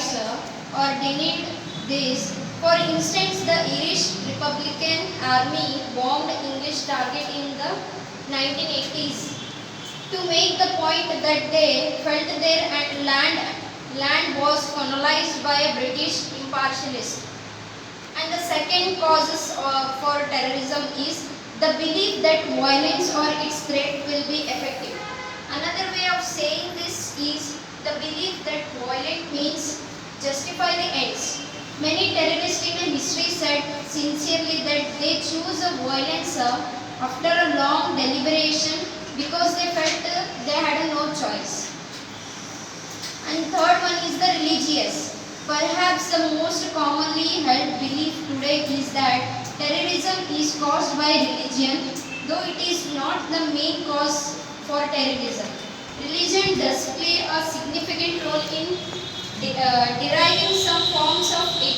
rights or denied this. For instance, the Irish Republican Army bombed English target in the 1980s to make the point that they felt their land was colonized by a British imperialist. And the second causes for terrorism is the belief that violence or its threat will be effective. Another way of saying this is the belief that violent means justify the ends. Many terrorists in history said sincerely that they choose a violence after a long deliberation because they felt they had no choice. And third one is the religious. Perhaps the most commonly held belief today is that terrorism is caused by religion, though it is not the main cause for terrorism. Religion does play a significant role in deriving some forms of it.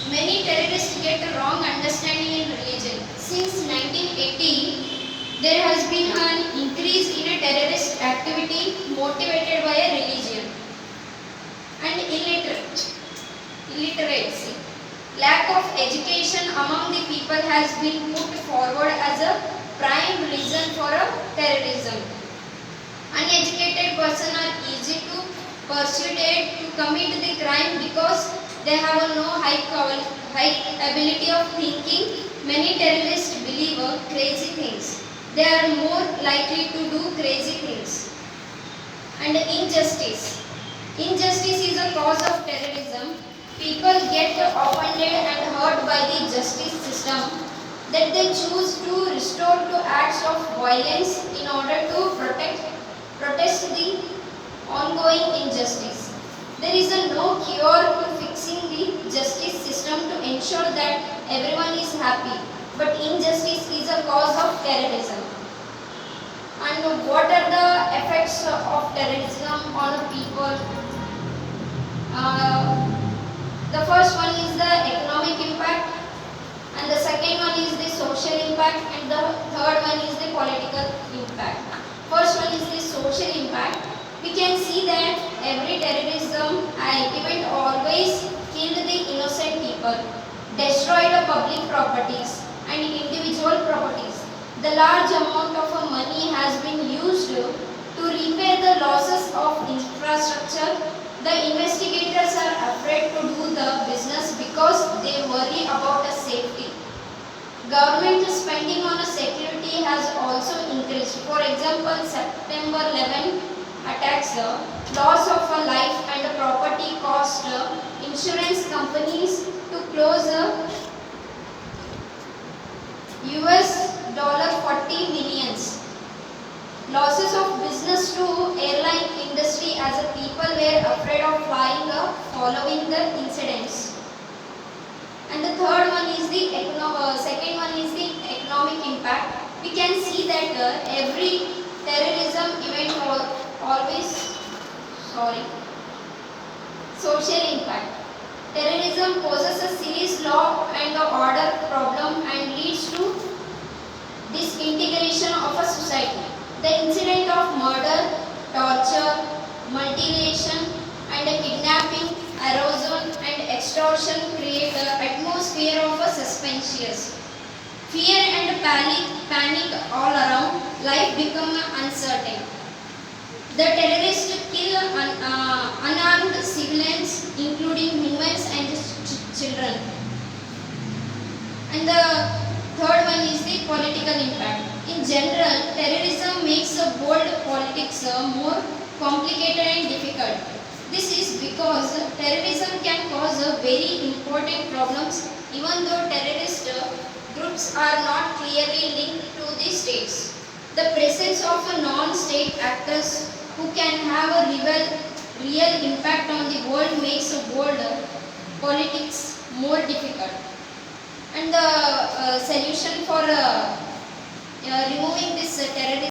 Many terrorists get a wrong understanding in religion. Since 1980, there has been an increase in a terrorist activity motivated by a religion. And illiteracy. Lack of education among the people has been put forward as a prime reason for a terrorism. Uneducated persons are easy to persuade to commit the crime because they have no high ability of thinking. Many terrorists believe crazy things. They are more likely to do crazy things. And injustice. Injustice is a cause of terrorism. People get offended and hurt by the justice system that they choose to restore to acts of violence in order to protest the ongoing injustice. There is no cure to fixing the justice system to ensure that everyone is happy, but injustice is a cause of terrorism. And what are the effects of terrorism on people? The first one is the economic impact, and the second one is the social impact, and the third one is the political impact. First one is the social impact. We can see that every terrorism event always killed the innocent people, destroyed the public properties and individual properties. The large amount of money has been used to repair the losses of infrastructure. The investigators are afraid to do the business because they worry about the safety. Government spending on security has also increased. For example, September 11 attacks, loss of a life and property cost insurance companies to close US $40 millions. Losses of business to airline industry as a people were afraid of flying following the incidents. And the third one is the second one is the economic impact. We can see that every terrorism event social impact. Terrorism poses a serious law and order problem and leads to disintegration of a society. The incident of murder, torture, mutilation and kidnapping, arson and extortion create an atmosphere of a suspicious. Fear and panic all around, life becomes uncertain. The terrorists kill unarmed civilians including women and children. And the third one is the political impact. In general, terrorism makes bold politics more complicated and difficult. This is because terrorism can cause very important problems even though terrorist groups are not clearly linked to the states. The presence of non-state actors who can have a real impact on the world makes world politics more difficult. And the solution for removing this terrorism